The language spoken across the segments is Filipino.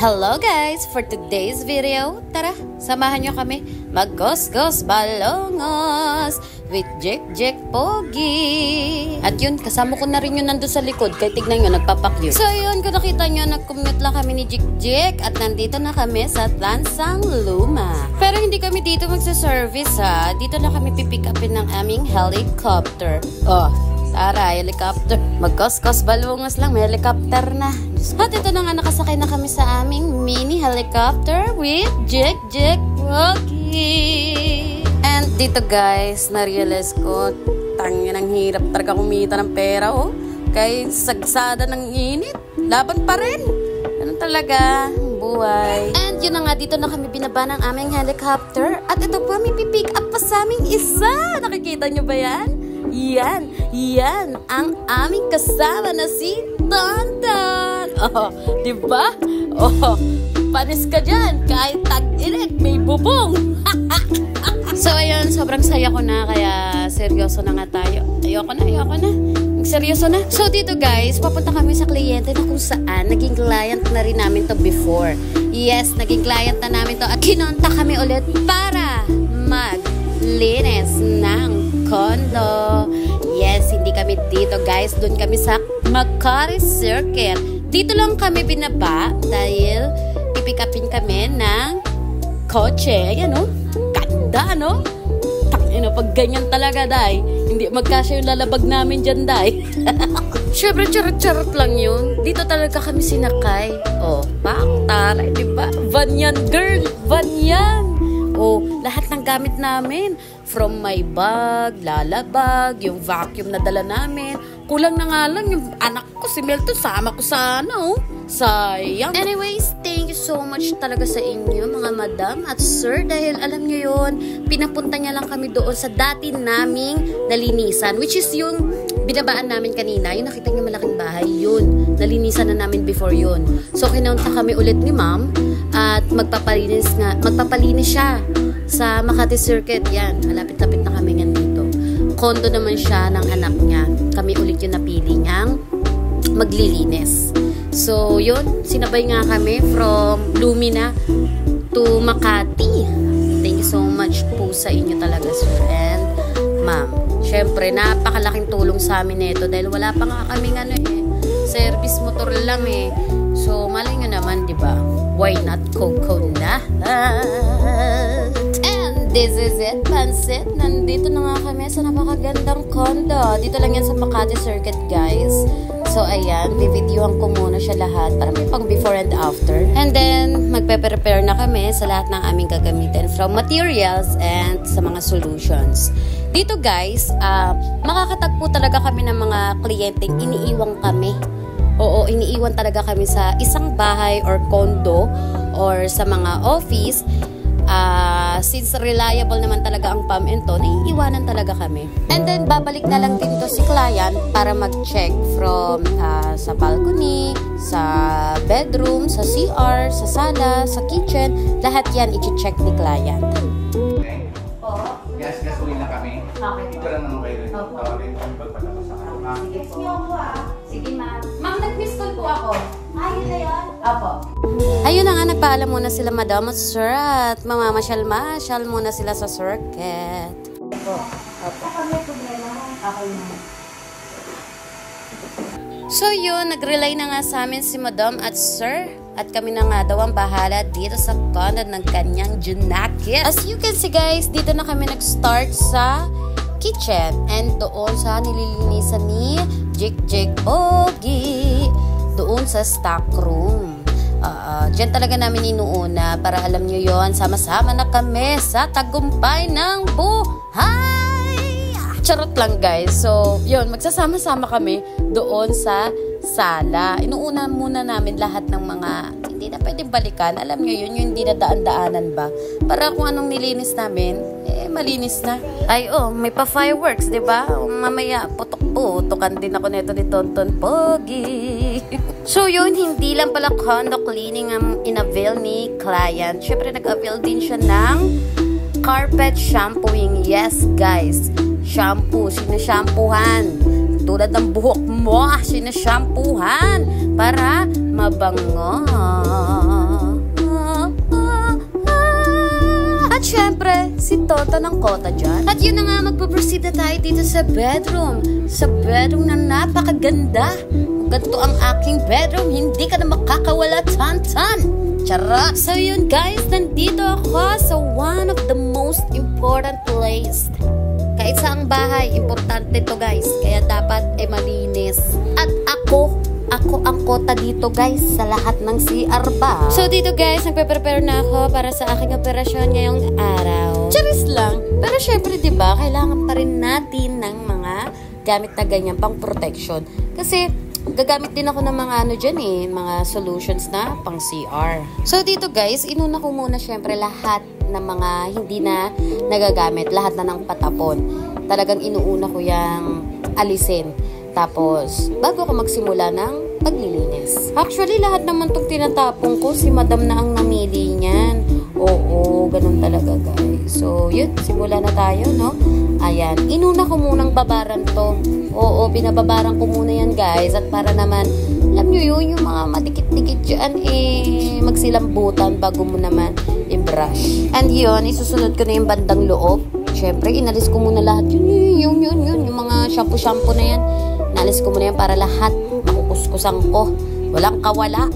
Hello guys! For today's video, tara, samahan nyo kami mag-gos-gos balongos with Jek Pogi. At yun, kasama ko na rin yun nandun sa likod, kaya tignan nyo, nagpapakyo. So yun, kung nakita nyo, nag-commute lang kami ni Jek at nandito na kami sa Tlansang Luma. Pero hindi kami dito magsa-service ha, dito na kami pipick upin ng aming helicopter. Oh, Tara, helicopter. Mag-gos-gos balungos lang, may helicopter na. At ito na nga, nakasakay na kami sa aming mini helicopter with Jek Pogi. And dito guys, na-realize ko, tangin ang hirap talaga kumita ng pera, oh. Kaya sagsada ng init, laban pa rin. Ano talaga, buhay. And yun na nga, dito na kami binaba ng aming helicopter. At ito po, may pipick up pa sa aming isa. Nakikita nyo ba yan? Yan ang aming kasama na si Tonton. Oh, diba? Oh, panis ka dyan. Kahit tag-init, may bubong. So, ayun, sobrang saya ko na. Kaya, seryoso na nga tayo. Ayoko na. Seryoso na. So, dito guys, papunta kami sa kliyente na kung saan naging client na rin namin to before. Yes, naging client na namin to. At kinonta kami ulit para maglinis ng condo. Yes, hindi kami dito guys. Doon kami sa Makati Circuit. Dito lang kami binaba dahil pipick upin kami ng kotse. Ayan o. Ganda no? Tangina, pag ganyan talaga day. Hindi magkasya yung lalabag namin dyan day. Syempre charot-charot lang yun. Dito talaga kami sinakay. Oh, taray, diba? Van yan girl. Van yan. Oh, lahat ng gamit namin. From my bag, lalabag, yung vacuum na dala namin. Kulang na nga lang yung anak ko, si Melto, sama ko sana, oh. Sayang. Anyways, thank you so much talaga sa inyo, mga madam at sir. Dahil alam nyo yun, pinapunta niya lang kami doon sa dati naming nalinisan. Which is yung binabaan namin kanina. Yung nakita niyo malaking bahay, yun. Nalinisan na namin before yun. So, kinunta kami ulit ni ma'am. At magpapalinis siya sa Makati Circuit. Yan, malapit-lapit na kami nga dito. Condo naman siya ng anak niya. Kami ulit yung napili niyang maglilinis. So, yun, sinabay nga kami from Lumina to Makati. Thank you so much po sa inyo talaga, sir and ma'am. Syempre, napakalaking tulong sa amin nito dahil wala pa nga kaming service motor lang eh. So, malay nyo naman, di ba? Why not coconut? And this is it, Pansit. Nandito na nga kami sa napakagandang condo. Dito lang yan sa Makati Circuit, guys. So, ayan, bibidyohan ko muna siya lahat para may pang before and after. And then, magpe-prepare na kami sa lahat ng aming gagamitin from materials and sa mga solutions. Dito, guys, makakatagpo talaga kami ng mga kliyenteng iniiwang kami. Oo, iniiwan talaga kami sa isang bahay or condo or sa mga office. Since reliable naman talaga ang Pam and To, naiiwanan talaga kami. And then, babalik na lang din to si client para mag-check from sa balcony, sa bedroom, sa CR, sa sala, sa kitchen. Lahat yan i-check ni client. Okay? Oo. Yes, uwi na kami. Okay. Dito lang naman kayo rin. Tawagin ko pagpatapos sa kanya. Sige po. Sige, ma'am. Ma'am, nag-miss call po ako. Ayun na yan? Apo. Ayun na nga, nagpaalam muna sila madam at sir at mamamasyal-masyal muna sila sa circuit. Apo. Baka may problema. Ako na. So yun, nag-relay na nga sa amin si madam at sir. At kami na nga daw ang bahala dito sa condo ng kanyang junakit. As you can see guys, dito na kami nag-start sa kitchen. And doon sa nililinisan ni Jek Pogi. Doon sa stock room. Diyan talaga namin inuuna para alam nyo yon, sama-sama na kami sa tagumpay ng buhay. Charot lang guys. So, yun, magsasama-sama kami doon sa sala. Inuuna muna namin lahat ng mga hindi na pwedeng balikan. Alam nyo yun, yung hindi na daan-daanan ba? Para kung anong nilinis namin, malinis na. Ay, may pa-fireworks, diba? Mamaya, putok-putokan din ako nito ni Tonton Pogi. So, yun, hindi lang pala condo cleaning ang in-avail ni client. Syempre, nag-avail din siya ng carpet shampooing. Yes, guys. Shampoo. Sinashampoohan. Tulad ng buhok mo, sinashampoohan. Para mabango. tonto ng kota dyan. At yun na nga, magpo-proceed na tayo dito sa bedroom. Sa bedroom na napakaganda. Kung ganito ang aking bedroom, hindi ka na makakawala, tan-tan. Charot! So yun guys, nandito ako sa one of the most important place. Kahit saang bahay, importante to guys. Kaya dapat malinis. At ako ang kota dito guys sa lahat ng CR ba. So dito guys, nagpe-prepare na ako para sa aking operasyon ngayong araw. Charis lang. Pero syempre diba, kailangan pa rin natin ng mga gamit na ganyan pang protection. Kasi gagamit din ako ng mga ano dyan mga solutions na pang CR. So dito guys, inuna ko muna syempre lahat ng mga hindi na nagagamit, lahat na ng patapon. Talagang inuuna ko yung alisin. Tapos, bago ako magsimula ng paglilinis. Actually, lahat naman itong tinatapong ko, si madam na ang namili niyan. Oo, ganun talaga guys. So, yun, simula na tayo, no? Ayan, inuna ko munang babaran to. Oo, binababaran ko muna yan guys. At para naman, alam nyo yun, yung mga madikit-dikit dyan, magsilambutan bago mo naman i-brush. And yun, isusunod ko na yung bandang loob. Siyempre, inalis ko muna lahat yun, yung mga shampoo na yan. Inalis ko muna yan para lahat makukuskusan ko. Walang kawala.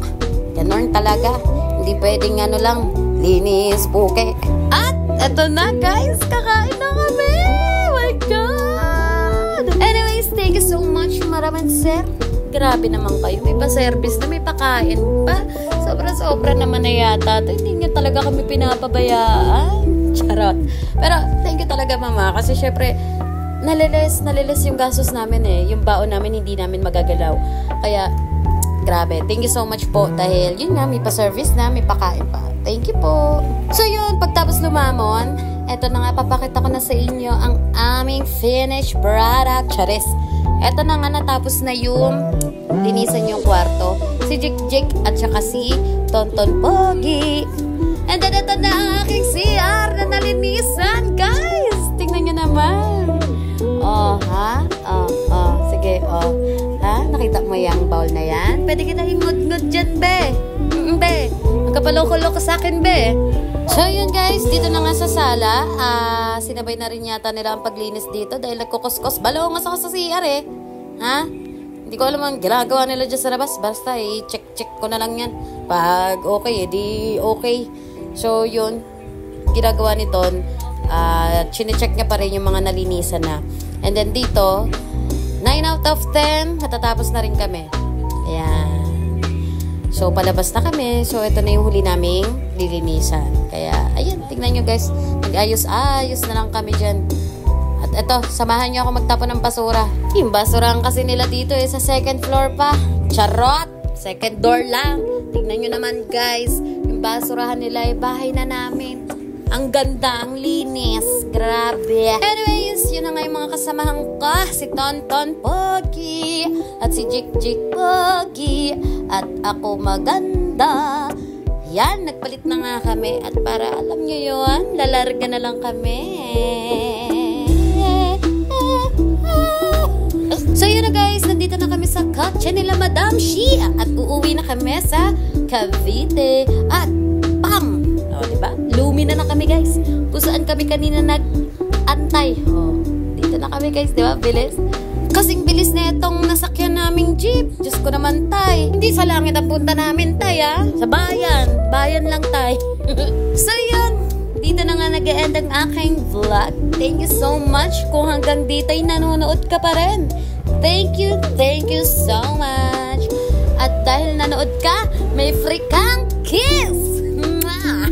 Ganun talaga. Hindi pwedeng ano lang, linis, puke. At eto na guys, kakain na kami. Oh my God! Anyways, thank you so much, Maraman Sir. Grabe naman kayo. May pa-service na, may pakain pa. Sobra-sobra naman na yata. Hindi nyo talaga kami pinapabayaan. Charot. Pero, thank you talaga, Mama. Kasi, syempre, nalilis yung gastos namin Yung baon namin, hindi namin magagalaw. Kaya, grabe. Thank you so much po. Dahil, yun nga, may pa-service na, may pakain pa. Thank you po. So, yun, pagtapos lumamon, eto na nga, papakita ko na sa inyo ang aming finished product. Charis. Eto na nga, natapos na yung linisan yung kwarto. Si Jik at saka si Tonton Pogi. And then, ito na ang aking CR na nalinisan, guys! Tingnan nyo naman. Oh, ha? Sige, Ha? Nakita mo yung bowl na yan? Pwede kita ingod-ngod dyan, be. Be. Magkapaloko-loko sa akin, be. So, yun, guys. Dito na nga sa sala. Sinabay na rin yata nila ang paglinis dito dahil nagkukuskos. Balongas ako sa CR, Ha? Hindi ko alam ang ginagawa nila dyan sa labas. Basta, check ko na lang yan. Pag okay, di okay. So, yun, ginagawa nito, chine-check niya pa rin yung mga nalinisan na. And then dito, 9 out of 10, natatapos na rin kami. Ayan. So, palabas na kami. So, ito na yung huli naming lilinisan. Kaya, ayan, tingnan nyo guys, nag-ayos-ayos na lang kami dyan. At ito, samahan nyo ako magtapon ng basura. Yung basurahan kasi nila dito sa second floor pa. Charot! Second door lang. Tingnan nyo naman guys, basurahan nila bahay na namin. Ang ganda, ang linis. Grabe. Anyways, yun na nga yung mga kasamahan ko. Si Tonton Pogi at si Jik Pogi. At ako maganda. Yan, nagpalit na nga kami. At para alam nyo yun, lalarga na lang kami. So yun na guys, nandito na kami sa kotse nila Madam Shia. At uuwi na kami sa Cavite. At pam! O, diba? Lumina na kami guys. Kung saan kami kanina nag-antay. O, dito na kami guys, diba? Bilis. Kasing bilis na itong nasakyan naming jeep. Diyos ko naman tay. Hindi sa langit ang punta namin tay Sa bayan. Bayan lang tay. So yun. Dito na nga nag-e-end ang aking vlog. Thank you so much kung hanggang dito ay nanonood ka pa rin. Thank you so much. At dahil nanood ka, may free kang kiss! Mwah!